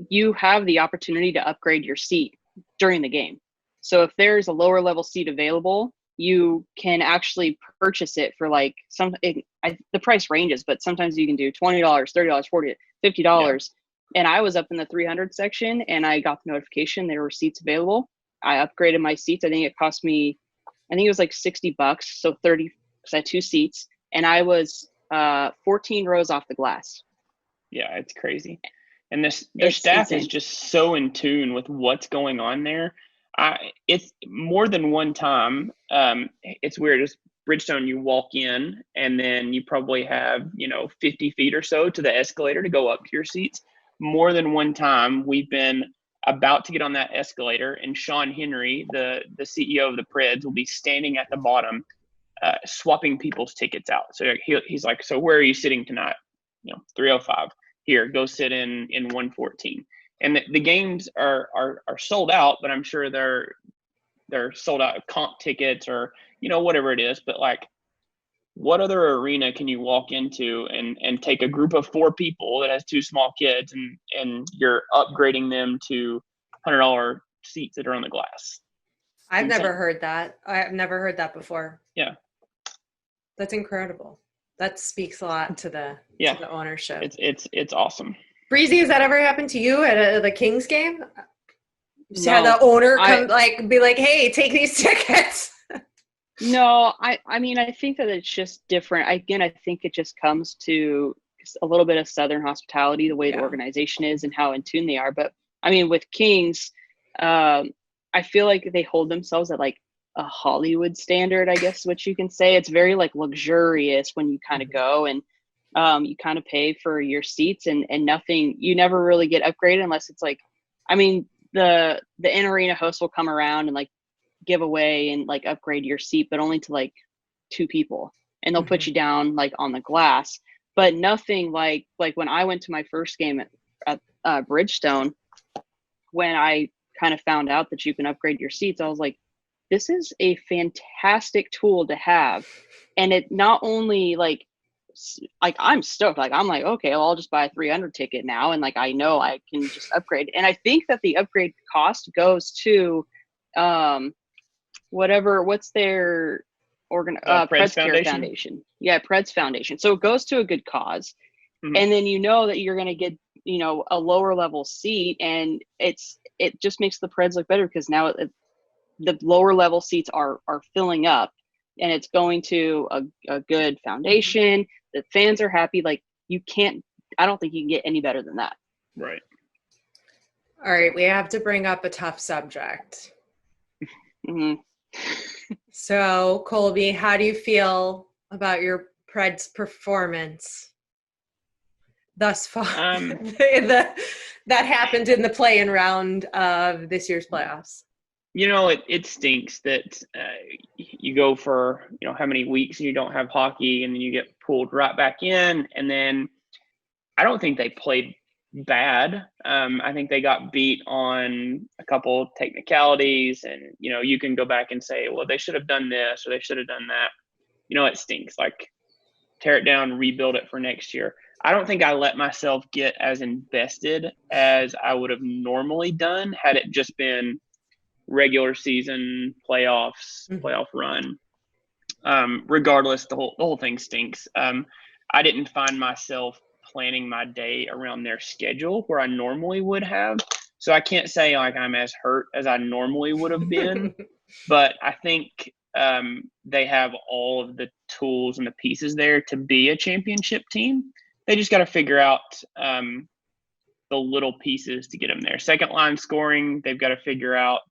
you have the opportunity to upgrade your seat during the game. So if there's a lower level seat available, you can actually purchase it for like the price ranges, but sometimes you can do $20, $30, $40, $50. Yeah. And I was up in the 300 section and I got the notification there were seats available. I upgraded my seats. I think it was like $60. So 30, because I had 2 seats, and I was 14 rows off the glass. Yeah, it's crazy. And their staff is just so in tune with what's going on there. It's more than one time. It's weird. It's Bridgestone, you walk in and then you probably have, 50 feet or so to the escalator to go up to your seats. More than one time we've been about to get on that escalator and Sean Henry, the CEO of the Preds, will be standing at the bottom swapping people's tickets out. So he's like, so where are you sitting tonight? 305. Here, go sit in 114. And the games are sold out, but I'm sure they're sold out of comp tickets or whatever it is. But like, what other arena can you walk into and take a group of 4 people that has 2 small kids and you're upgrading them to $100 seats that are on the glass? I've never heard that. I've never heard that before. Yeah, that's incredible. That speaks a lot to the ownership. It's awesome. Breezy, has that ever happened to you at the Kings game? You had the owner come be like, hey, take these tickets. No, I mean, I think that it's just different. Again, I think it just comes to a little bit of Southern hospitality, the way the organization is and how in tune they are. But I mean, with Kings, I feel like they hold themselves at like a Hollywood standard, I guess, what you can say. It's very like luxurious when you kind of go and you kind of pay for your seats and nothing, you never really get upgraded unless it's like, I mean, the in-arena host will come around and like give away and like upgrade your seat, but only to like 2 people, and they'll put you down like on the glass, but nothing like when I went to my first game at Bridgestone, when I kind of found out that you can upgrade your seats, I was like, this is a fantastic tool to have. And it not only like I'm stoked, like I'm like, okay, well, I'll just buy a 300 ticket now, and like I know I can just upgrade. And I think that the upgrade cost goes to what's their Preds Care Foundation. Yeah, Preds Foundation. So it goes to a good cause. Mhm. And then you know that you're going to get, you know, a lower level seat, and it just makes the Preds look better, because now the lower level seats are filling up, and it's going to a good foundation. The fans are happy. Like, I don't think you can get any better than that. Right. All right, we have to bring up a tough subject. Mm-hmm. So, Colby, how do you feel about your Preds performance thus far? That happened in the play-in round of this year's playoffs. You know, it stinks that you go for, you know, how many weeks and you don't have hockey, and then you get pulled right back in. And then I don't think they played bad. I think they got beat on a couple technicalities, and, you know, you can go back and say, well, they should have done this or they should have done that. You know, it stinks. Like, tear it down, rebuild it for next year. I don't think I let myself get as invested as I would have normally done had it just been regular season, playoffs, playoff run. Regardless, the whole thing stinks. I didn't find myself planning my day around their schedule where I normally would have. So I can't say like I'm as hurt as I normally would have been, but I think they have all of the tools and the pieces there to be a championship team. They just got to figure out the little pieces to get them there. Second line scoring, they've got to figure out.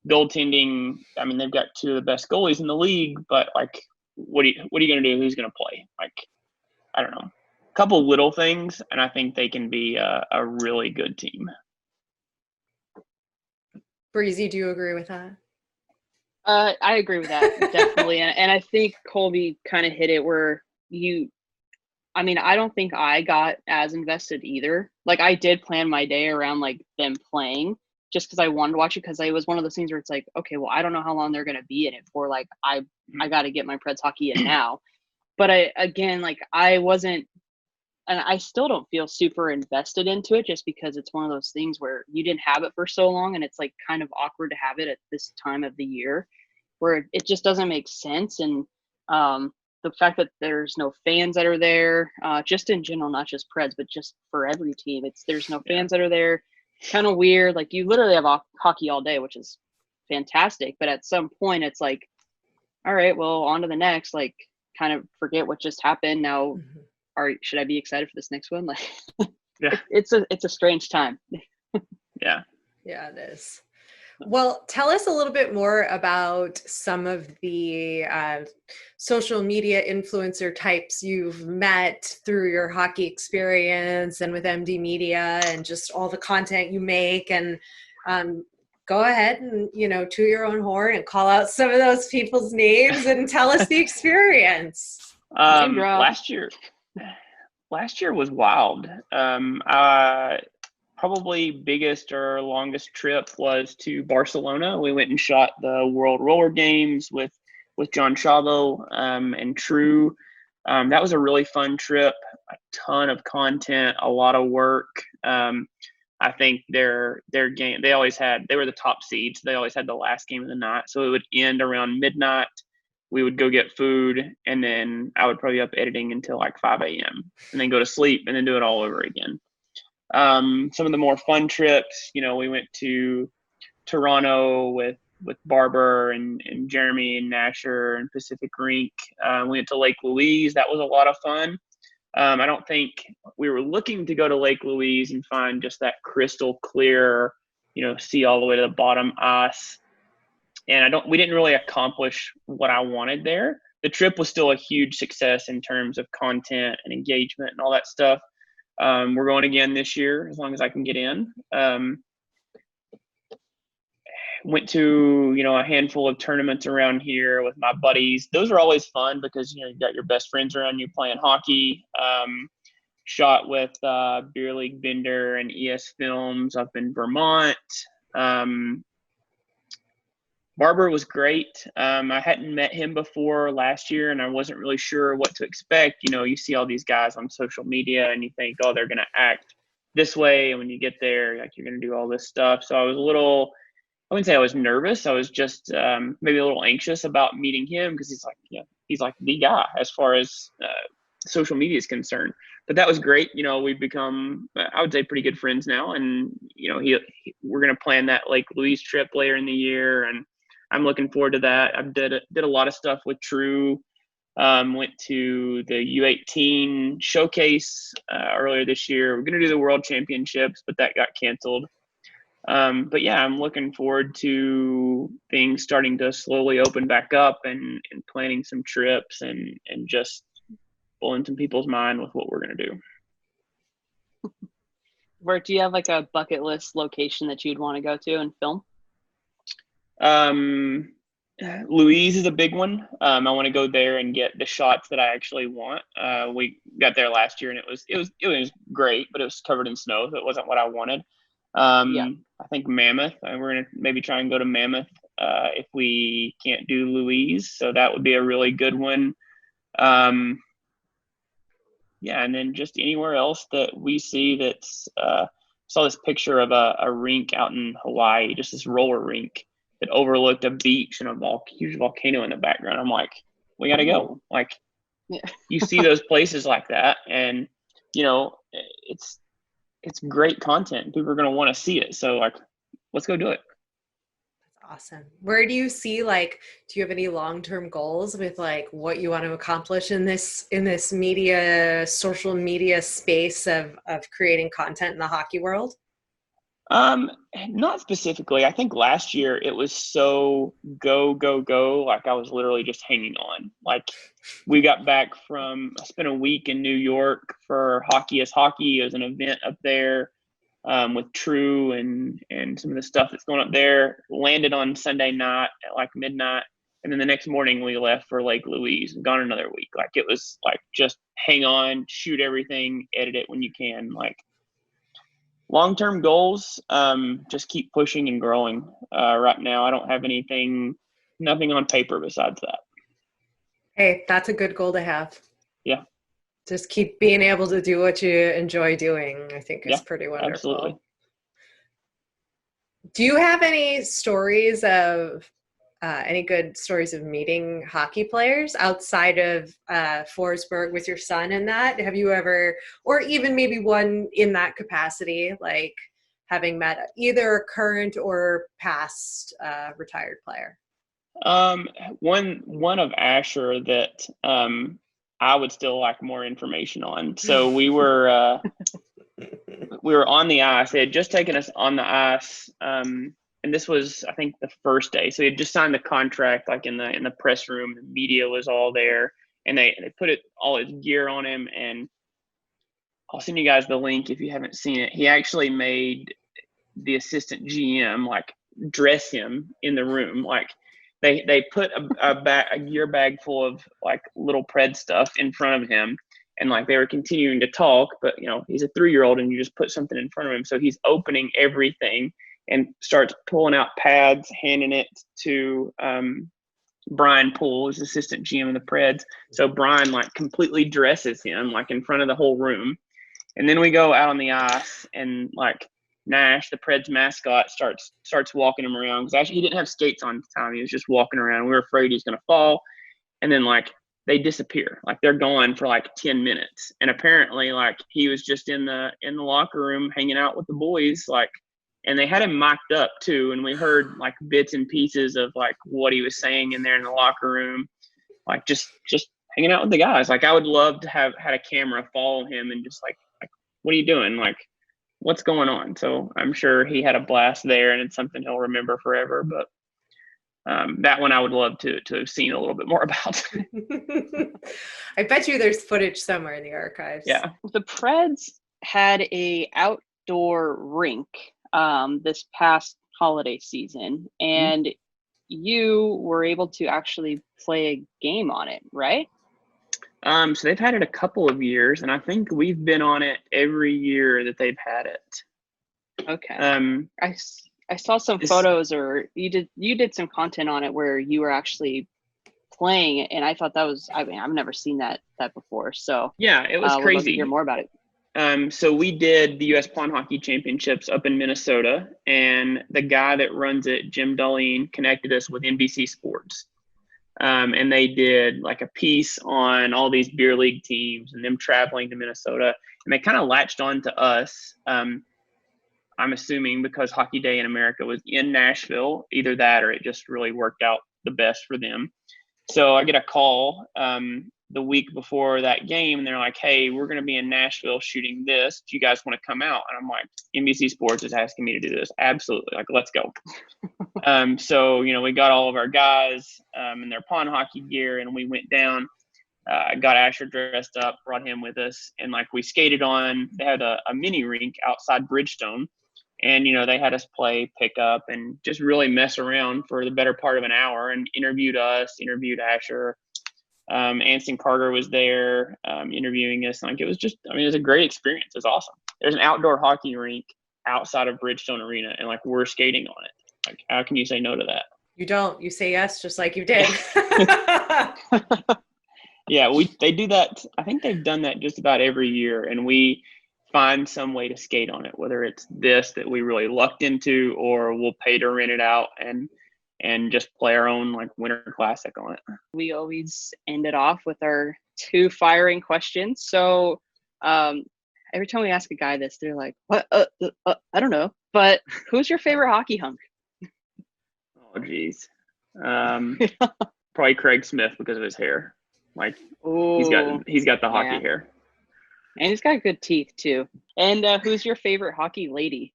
Goaltending, I mean, they've got two of the best goalies in the league, but like, what are you going to do? Who's going to play? Like, I don't know. A couple little things, and I think they can be a really good team. Breezy, do you agree with that? I agree with that, definitely. And I think Colby kind of hit it where I mean, I don't think I got as invested either. Like, I did plan my day around like them playing, just because I wanted to watch it, because it was one of those things where it's like, okay, well, I don't know how long they're going to be in it for. Like, I got to get my Preds hockey in now. But I wasn't, and I still don't feel super invested into it, just because it's one of those things where you didn't have it for so long, and it's like kind of awkward to have it at this time of the year where it just doesn't make sense. And the fact that there's no fans that are there, just in general, not just Preds, but just for every team, there's no fans that are there. Kind of weird. Like, you literally have hockey all day, which is fantastic, but at some point it's like, all right, well, on to the next. Like, kind of forget what just happened now. Should I be excited for this next one? Like, Yeah. it's a strange time. Yeah it is. Well, tell us a little bit more about some of the social media influencer types you've met through your hockey experience and with TheMDMedia, and just all the content you make. And go ahead and, you know, toot your own horn and call out some of those people's names and tell us the experience. Last year was wild. Probably biggest or longest trip was to Barcelona. We went and shot the World Roller Games with John Chavo and True. That was a really fun trip. A ton of content, a lot of work. I think their game, they were the top seeds. They always had the last game of the night. So it would end around midnight. We would go get food, and then I would probably be up editing until like 5 a.m. and then go to sleep and then do it all over again. Some of the more fun trips, you know, we went to Toronto with Barber and Jeremy and Nasher and Pacific Rink. We went to Lake Louise. That was a lot of fun. I don't think we were looking to go to Lake Louise and find just that crystal clear, you know, see all the way to the bottom ice. And we didn't really accomplish what I wanted there. The trip was still a huge success in terms of content and engagement and all that stuff. We're going again this year as long as I can get in. Went to, you know, a handful of tournaments around here with my buddies. Those are always fun because, you know, you've got your best friends around you playing hockey. Shot with Beer League Bender and ES Films up in Vermont. Barber was great. I hadn't met him before last year, and I wasn't really sure what to expect. You know, you see all these guys on social media, and you think, oh, they're going to act this way. And when you get there, like, you're going to do all this stuff. So I was a little, I wouldn't say I was nervous. I was just maybe a little anxious about meeting him, because he's like, he's like the guy as far as social media is concerned. But that was great. You know, we've become, I would say, pretty good friends now. And, you know, we're going to plan that Lake Louise trip later in the year. And I'm looking forward to that. I did a lot of stuff with True. Went to the U18 showcase earlier this year. We're going to do the World Championships, but that got canceled. But yeah, I'm looking forward to things starting to slowly open back up, and planning some trips, and just blowing some people's mind with what we're going to do. Where do you have like a bucket list location that you'd want to go to and film? Louise is a big one. I want to go there and get the shots that I actually want. We got there last year, and it was great, but it was covered in snow, so it wasn't what I wanted. I think Mammoth. We're gonna maybe try and go to Mammoth if we can't do Louise. So that would be a really good one. Yeah, and then just anywhere else that we see that's. Saw this picture of a rink out in Hawaii, just this roller rink that overlooked a beach and a huge volcano in the background. I'm like, we got to go. Like, you see those places like that, and you know, it's great content. People are going to want to see it. So like, let's go do it. That's awesome. Where do you see, like, do you have any long-term goals with like what you want to accomplish in this media, social media space of creating content in the hockey world? Not specifically. I think last year it was so go, go, go. Like, I was literally just hanging on. Like, we got back I spent a week in New York for Hockey is Hockey. It was an event up there with True and some of the stuff that's going up there. Landed on Sunday night at like midnight. And then the next morning we left for Lake Louise and gone another week. Like, it was like, just hang on, shoot everything, edit it when you can. Like, long-term goals, just keep pushing and growing. Right now, I don't have nothing on paper besides that. Hey, that's a good goal to have. Yeah. Just keep being able to do what you enjoy doing, I think is pretty wonderful. Absolutely. Do you have any stories of any good stories of meeting hockey players outside of Forsberg with your son and that? Have you ever, or even maybe one in that capacity, like having met either a current or past retired player? One of Asher that I would still like more information on. So we were on the ice. They had just taken us on the ice. And this was, I think, the first day. So he had just signed the contract, like in the press room. The media was all there, and they put all his gear on him. And I'll send you guys the link if you haven't seen it. He actually made the assistant GM like dress him in the room. Like, they put a gear bag full of like little Pred stuff in front of him, and like they were continuing to talk. But you know, he's a 3-year-old, and you just put something in front of him, so he's opening everything and starts pulling out pads, handing it to Brian Poole, who's assistant GM of the Preds. So Brian like completely dresses him like in front of the whole room. And then we go out on the ice, and like Nash, the Preds mascot, starts walking him around, because actually he didn't have skates on at the time. He was just walking around. We were afraid he's going to fall. And then like they disappear. Like, they're gone for like 10 minutes. And apparently like he was just in the locker room hanging out with the boys, like, and they had him mic'd up too, and we heard like bits and pieces of like what he was saying in there in the locker room, like just hanging out with the guys. Like, I would love to have had a camera follow him and just like what are you doing? Like, what's going on? So I'm sure he had a blast there, and it's something he'll remember forever. But that one I would love to have seen a little bit more about. I bet you there's footage somewhere in the archives. Yeah. The Preds had a outdoor rink this past holiday season, and you were able to actually play a game on it, right? So they've had it a couple of years, and I think we've been on it every year that they've had it. Okay. I saw some photos, or you did some content on it where you were actually playing, and I thought that was, I mean, I've never seen that before. So yeah, it was would crazy. love to hear more about it. So we did the U.S. Pond Hockey Championships up in Minnesota, and the guy that runs it, Jim Darlene, connected us with NBC Sports. And they did like a piece on all these beer league teams and them traveling to Minnesota, and they kind of latched on to us. I'm assuming because Hockey Day in America was in Nashville, either that or it just really worked out the best for them. So I get a call the week before that game, and they're like, hey, we're going to be in Nashville shooting this. Do you guys want to come out? And I'm like, NBC Sports is asking me to do this. Absolutely. Like, let's go. So, we got all of our guys in their pond hockey gear, and we went down. Got Asher dressed up, brought him with us, and like we skated on. They had a mini rink outside Bridgestone, and they had us play pickup and just really mess around for the better part of an hour, and interviewed us, interviewed Asher. Anson Carter was there interviewing us. Like, it was a great experience. It was awesome. There's an outdoor hockey rink outside of Bridgestone Arena, and like we're skating on it. Like, how can you say no to that? You don't. You say yes, just like you did. Yeah, they do that. I think they've done that just about every year, and we find some way to skate on it, whether it's this that we really lucked into, or we'll pay to rent it out and just play our own like winter classic on it. We always end it off with our 2 firing questions. So every time we ask a guy this, they're like, what? I don't know. But who's your favorite hockey hunk? Oh, geez. Probably Craig Smith because of his hair. Like, he's got the hockey hair. And he's got good teeth too. And who's your favorite hockey lady?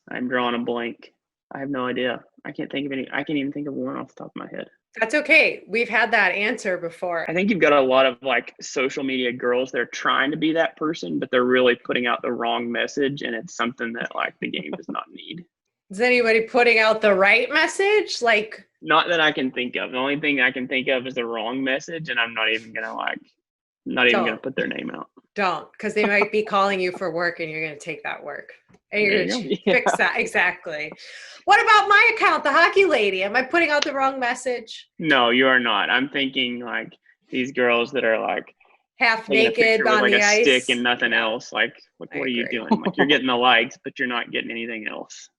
I'm drawing a blank. I have no idea. I can't even think of one off the top of my head. That's okay. We've had that answer before. I think you've got a lot of like social media girls that are trying to be that person, but they're really putting out the wrong message, and it's something that like the game does not need. Is anybody putting out the right message? Like, not that I can think of. The only thing I can think of is the wrong message, and I'm not even gonna put their name out. Don't, because they might be calling you for work, and you're gonna take that work, and you're gonna fix that. Exactly. What about my account, the Hockey Lady? Am I putting out the wrong message? No, you are not. I'm thinking like these girls that are like half naked on with, like, the ice, stick and nothing else. Like what are you doing? Like, you're getting the likes, but you're not getting anything else.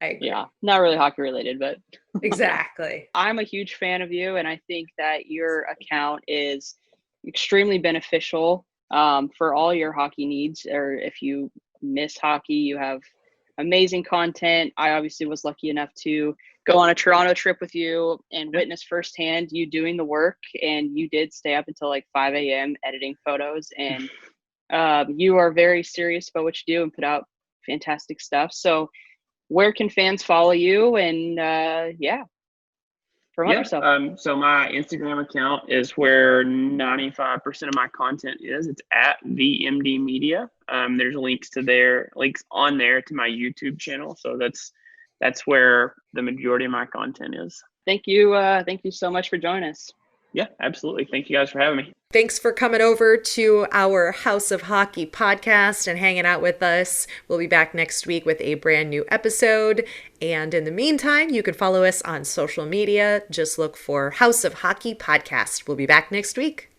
I agree. Yeah, not really hockey related, but exactly. I'm a huge fan of you, and I think that your account is extremely beneficial for all your hockey needs. Or if you miss hockey, you have amazing content. I obviously was lucky enough to go on a Toronto trip with you and witness firsthand you doing the work, and you did stay up until like 5 a.m. editing photos, and you are very serious about what you do and put out fantastic stuff. So where can fans follow you and promote yourself? So my Instagram account is where 95% of my content is. It's at TheMDmedia. There's links on there to my YouTube channel. So that's where the majority of my content is. Thank you so much for joining us. Yeah, absolutely. Thank you guys for having me. Thanks for coming over to our House of Hockey podcast and hanging out with us. We'll be back next week with a brand new episode. And in the meantime, you can follow us on social media. Just look for House of Hockey podcast. We'll be back next week.